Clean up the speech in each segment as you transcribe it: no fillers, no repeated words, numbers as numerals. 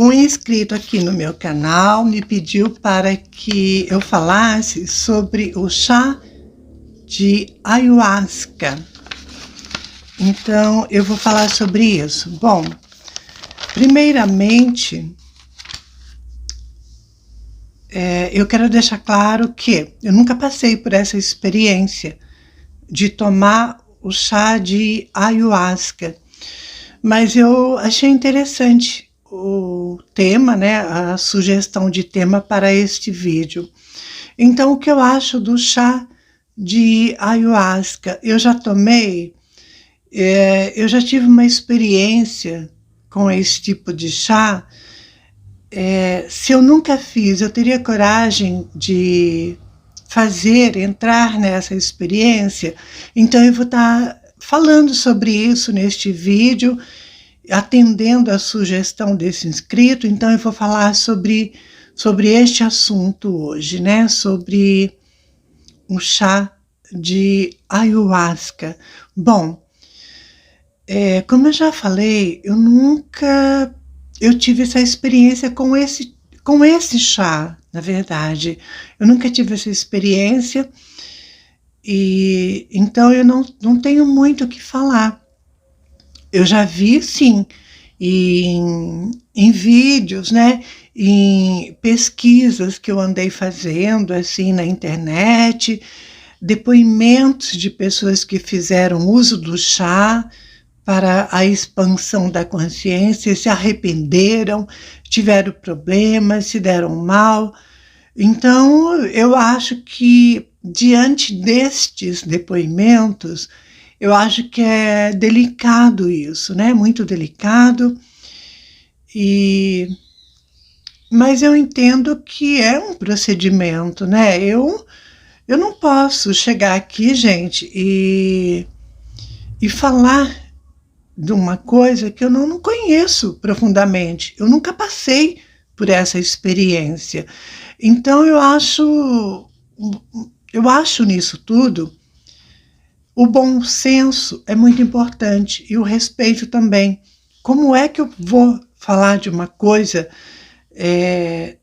Um inscrito aqui no meu canal me pediu para que eu falasse sobre o chá de ayahuasca. Então, eu vou falar sobre isso. Bom, primeiramente, eu quero deixar claro que eu nunca passei por essa experiência de tomar o chá de ayahuasca, mas eu achei interessante o tema, né, a sugestão de tema para este vídeo. Então, o que eu acho do chá de ayahuasca? Eu já tomei, eu já tive uma experiência com esse tipo de chá. Se eu nunca fiz, eu teria coragem de entrar nessa experiência. Então eu vou estar falando sobre isso neste vídeo, atendendo a sugestão desse inscrito. Então eu vou falar sobre este assunto hoje, né? Sobre o chá de ayahuasca. Bom, como eu já falei, eu tive essa experiência com esse chá, na verdade. Eu nunca tive essa experiência e então eu não tenho muito o que falar. Eu já vi, sim, em vídeos, né, em pesquisas que eu andei fazendo, assim, na internet, depoimentos de pessoas que fizeram uso do chá para a expansão da consciência, se arrependeram, tiveram problemas, se deram mal. Então, eu acho que, diante destes depoimentos, eu acho que é delicado isso, né? Muito delicado. Mas eu entendo que é um procedimento, né? Eu não posso chegar aqui, gente, e falar de uma coisa que eu não conheço profundamente. Eu nunca passei por essa experiência. Então eu acho nisso tudo, o bom senso é muito importante e o respeito também. Como é que eu vou falar de uma coisa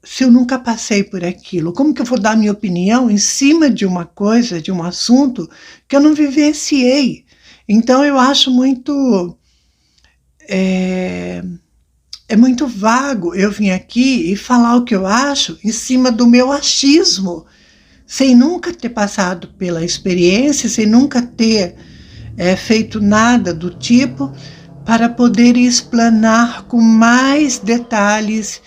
se eu nunca passei por aquilo? Como que eu vou dar minha opinião em cima de uma coisa, de um assunto que eu não vivenciei? Então eu acho muito muito vago eu vir aqui e falar o que eu acho em cima do meu achismo, sem nunca ter passado pela experiência, sem nunca ter feito nada do tipo, para poder explanar com mais detalhes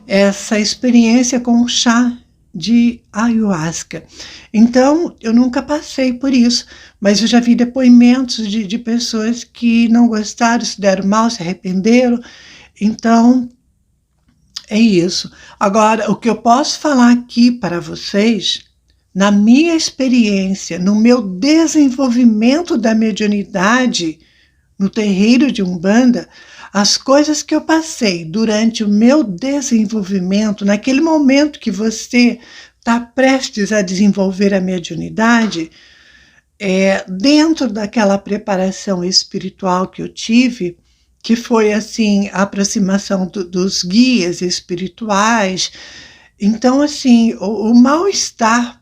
essa experiência com o chá de ayahuasca. Então, eu nunca passei por isso, mas eu já vi depoimentos de pessoas que não gostaram, se deram mal, se arrependeram. Então, é isso. Agora, o que eu posso falar aqui para vocês, na minha experiência, no meu desenvolvimento da mediunidade no terreiro de Umbanda, as coisas que eu passei durante o meu desenvolvimento, naquele momento que você está prestes a desenvolver a mediunidade, dentro daquela preparação espiritual que eu tive, que foi assim, a aproximação dos guias espirituais. Então, assim, o mal-estar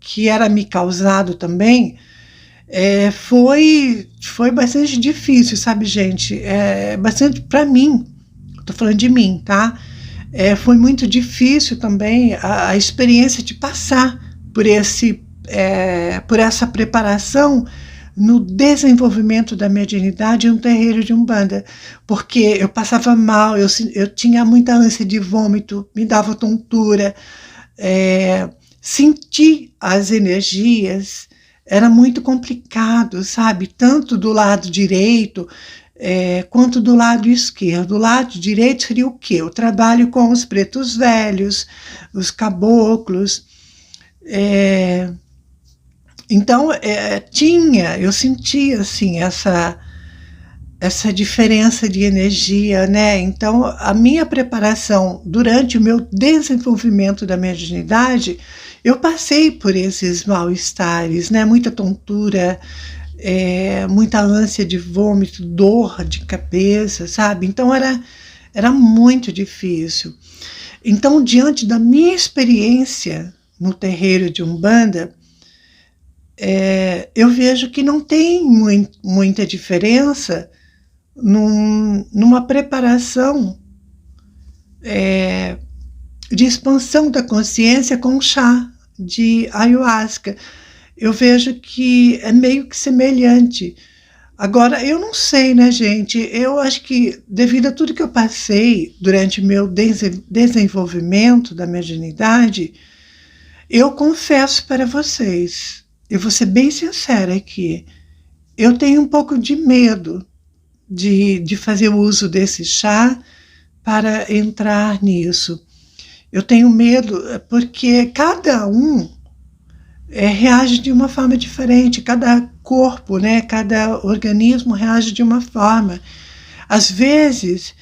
que era me causado também, foi bastante difícil, sabe, gente? Bastante para mim, estou falando de mim, tá? Foi muito difícil também a experiência de passar por essa preparação no desenvolvimento da mediunidade em um terreiro de Umbanda, porque eu passava mal, eu tinha muita ânsia de vômito, me dava tontura, sentir as energias era muito complicado, sabe? Tanto do lado direito quanto do lado esquerdo. O lado direito seria o quê? O trabalho com os pretos velhos, os caboclos. Então, eu sentia assim, essa diferença de energia, né? Então, a minha preparação durante o meu desenvolvimento da mediunidade, eu passei por esses mal-estares, né? Muita tontura, muita ânsia de vômito, dor de cabeça, sabe? Então, Era muito difícil. Então, diante da minha experiência no terreiro de Umbanda, eu vejo que não tem muita diferença numa preparação de expansão da consciência com o chá de ayahuasca. Eu vejo que é meio que semelhante. Agora, eu não sei, né, gente? Eu acho que, devido a tudo que eu passei durante o meu desenvolvimento da mediunidade, eu confesso para vocês, eu vou ser bem sincera aqui, eu tenho um pouco de medo de fazer uso desse chá para entrar nisso. Eu tenho medo porque cada um reage de uma forma diferente, cada corpo, né, cada organismo reage de uma forma. Às vezes,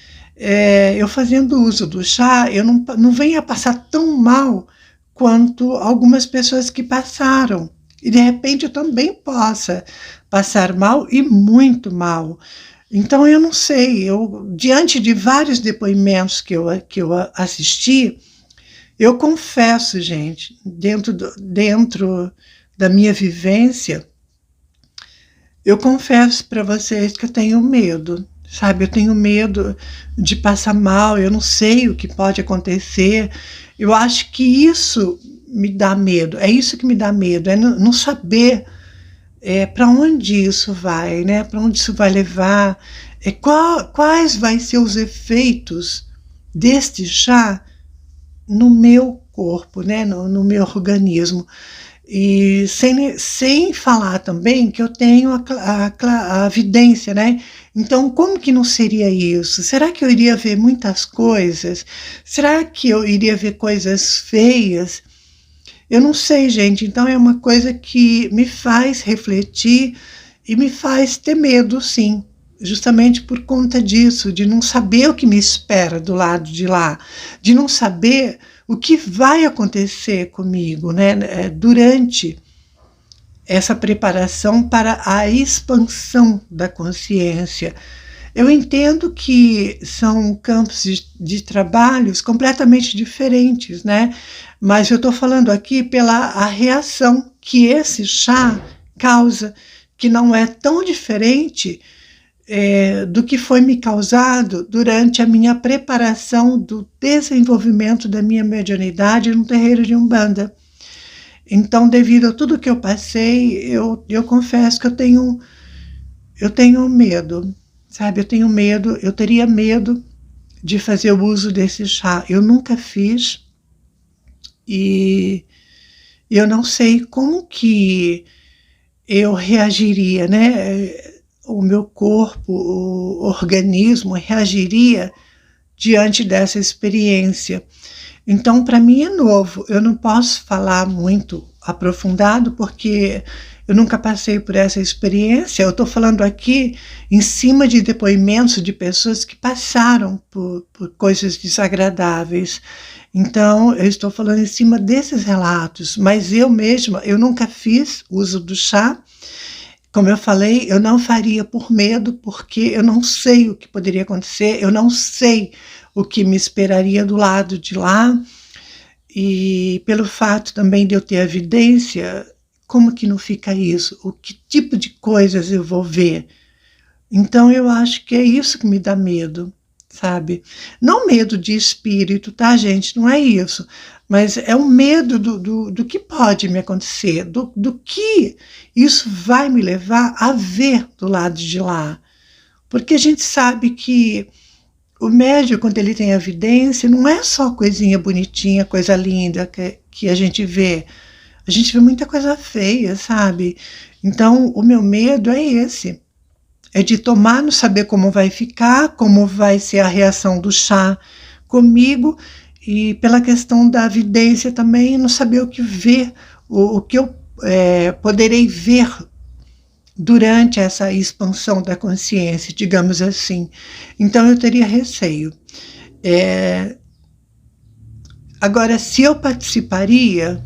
eu fazendo uso do chá, eu não venho a passar tão mal quanto algumas pessoas que passaram. E de repente eu também possa passar mal e muito mal. Então eu não sei, diante de vários depoimentos que eu assisti, eu confesso, gente, dentro da minha vivência, eu confesso para vocês que eu tenho medo, sabe? Eu tenho medo de passar mal, eu não sei o que pode acontecer. Eu acho que isso me dá medo, é isso que me dá medo, é não saber para onde isso vai, né? Para onde isso vai levar, quais vão ser os efeitos deste chá no meu corpo, né? No meu organismo. E sem falar também que eu tenho a vidência, né? Então, como que não seria isso? Será que eu iria ver muitas coisas? Será que eu iria ver coisas feias? Eu não sei, gente. Então, é uma coisa que me faz refletir e me faz ter medo, sim. Justamente por conta disso, de não saber o que me espera do lado de lá, de não saber o que vai acontecer comigo, né, durante essa preparação para a expansão da consciência. Eu entendo que são campos de trabalhos completamente diferentes, né? Mas eu estou falando aqui pela a reação que esse chá causa, que não é tão diferente do que foi me causado durante a minha preparação do desenvolvimento da minha mediunidade no terreiro de Umbanda. Então, devido a tudo que eu passei, eu confesso que eu tenho medo, sabe? Eu teria medo de fazer o uso desse chá. Eu nunca fiz e eu não sei como que eu reagiria, né? O meu corpo, o organismo reagiria diante dessa experiência. Então, para mim é novo, eu não posso falar muito aprofundado, porque eu nunca passei por essa experiência. Eu estou falando aqui em cima de depoimentos de pessoas que passaram por coisas desagradáveis. Então, eu estou falando em cima desses relatos, mas eu mesma, eu nunca fiz uso do chá. Como eu falei, eu não faria por medo, porque eu não sei o que poderia acontecer, eu não sei o que me esperaria do lado de lá, e pelo fato também de eu ter evidência, como que não fica isso? O que tipo de coisas eu vou ver? Então eu acho que é isso que me dá medo, sabe? Não medo de espírito, tá, gente? Não é isso. Mas é o medo do que pode me acontecer, do que isso vai me levar a ver do lado de lá. Porque a gente sabe que o médium, quando ele tem evidência, não é só coisinha bonitinha, coisa linda que a gente vê. A gente vê muita coisa feia, sabe? Então, o meu medo é esse. É de tomar, não saber como vai ficar, como vai ser a reação do chá comigo, e pela questão da evidência também, não saber o que ver, o que eu poderei ver durante essa expansão da consciência, digamos assim. Então eu teria receio. Agora, se eu participaria,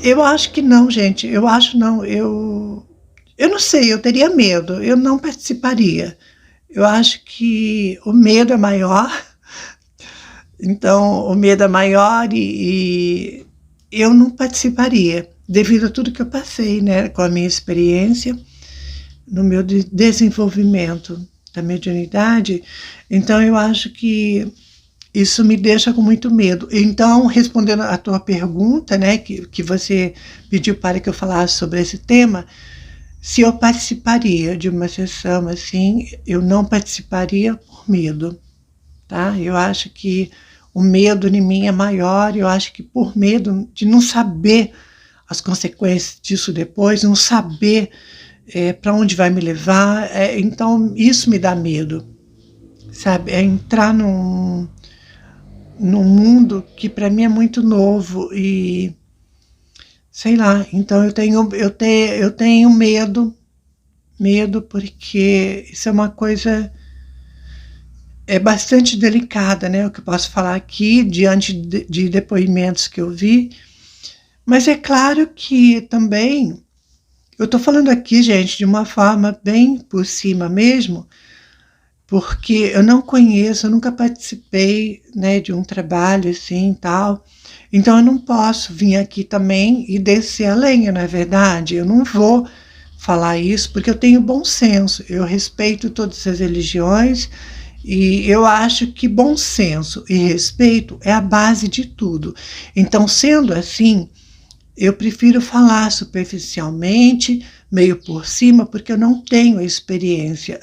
eu acho que não, gente. Eu não sei, eu teria medo, eu não participaria. eu acho que o medo é maior. Então, o medo é maior e eu não participaria, devido a tudo que eu passei, né, com a minha experiência, no meu desenvolvimento da mediunidade. Então, eu acho que isso me deixa com muito medo. Então, respondendo a tua pergunta, né, que você pediu para que eu falasse sobre esse tema, se eu participaria de uma sessão assim, eu não participaria por medo, tá? Eu acho que o medo em mim é maior, eu acho que por medo de não saber as consequências disso depois, não saber para onde vai me levar, então isso me dá medo, sabe? É entrar num mundo que para mim é muito novo e sei lá, então eu tenho medo porque isso é uma coisa bastante delicada, né? O que eu posso falar aqui diante de depoimentos que eu vi, mas é claro que também eu estou falando aqui, gente, de uma forma bem por cima mesmo, porque eu não conheço, eu nunca participei, né, de um trabalho assim, tal. Então eu não posso vir aqui também e descer a lenha, não é verdade? Eu não vou falar isso porque eu tenho bom senso, eu respeito todas as religiões e eu acho que bom senso e respeito é a base de tudo. Então, sendo assim, eu prefiro falar superficialmente, meio por cima, porque eu não tenho a experiência.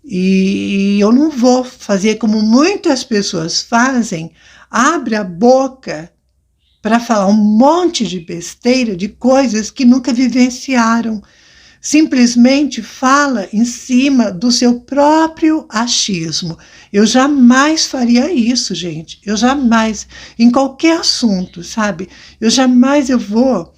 E eu não vou fazer como muitas pessoas fazem, abre a boca para falar um monte de besteira, de coisas que nunca vivenciaram. Simplesmente fala em cima do seu próprio achismo. Eu jamais faria isso, gente. Eu jamais, em qualquer assunto, sabe? Eu vou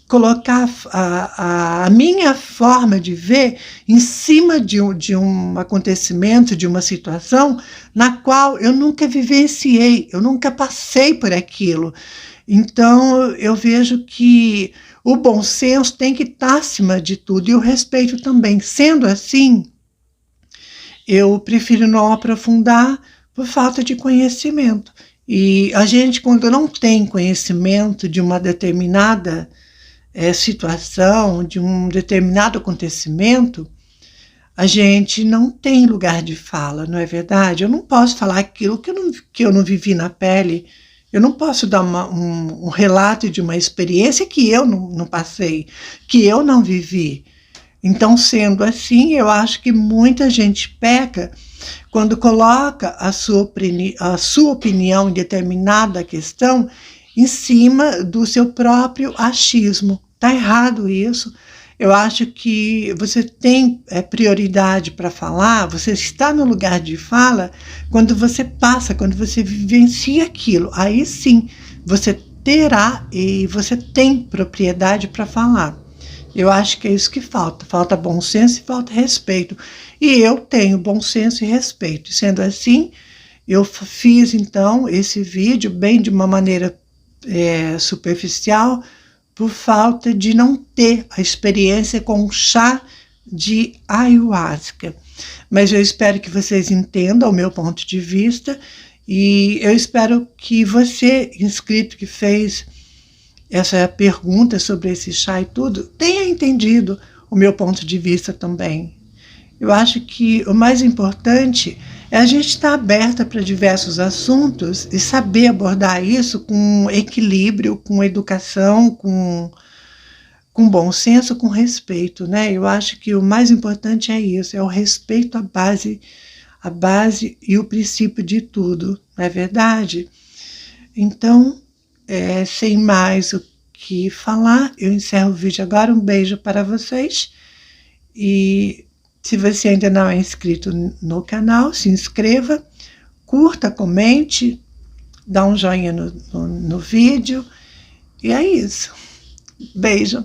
colocar a minha forma de ver em cima de um acontecimento, de uma situação na qual eu nunca vivenciei, eu nunca passei por aquilo. Então, eu vejo que o bom senso tem que estar acima de tudo e o respeito também. Sendo assim, eu prefiro não aprofundar por falta de conhecimento. E a gente, quando não tem conhecimento de uma determinada situação, de um determinado acontecimento, a gente não tem lugar de fala, não é verdade? Eu não posso falar aquilo que eu não vivi na pele. Eu não posso dar um relato de uma experiência que eu não passei, que eu não vivi. Então, sendo assim, eu acho que muita gente peca quando coloca a sua opinião em determinada questão em cima do seu próprio achismo. Está errado isso. Eu acho que você tem prioridade para falar, você está no lugar de fala quando você passa, quando você vivencia aquilo. Aí sim, você terá e você tem propriedade para falar. Eu acho que é isso que falta. Falta bom senso e falta respeito. E eu tenho bom senso e respeito. Sendo assim, eu fiz então esse vídeo bem de uma maneira superficial, por falta de não ter a experiência com o chá de ayahuasca. Mas eu espero que vocês entendam o meu ponto de vista e eu espero que você, inscrito que fez essa pergunta sobre esse chá e tudo, tenha entendido o meu ponto de vista também. Eu acho que o mais importante é a gente estar aberta para diversos assuntos e saber abordar isso com equilíbrio, com educação, com bom senso, com respeito, né? Eu acho que o mais importante é isso, é o respeito à base e o princípio de tudo, não é verdade? Então, sem mais o que falar, eu encerro o vídeo agora. Um beijo para vocês e se você ainda não é inscrito no canal, se inscreva, curta, comente, dá um joinha no vídeo. E é isso. Beijo.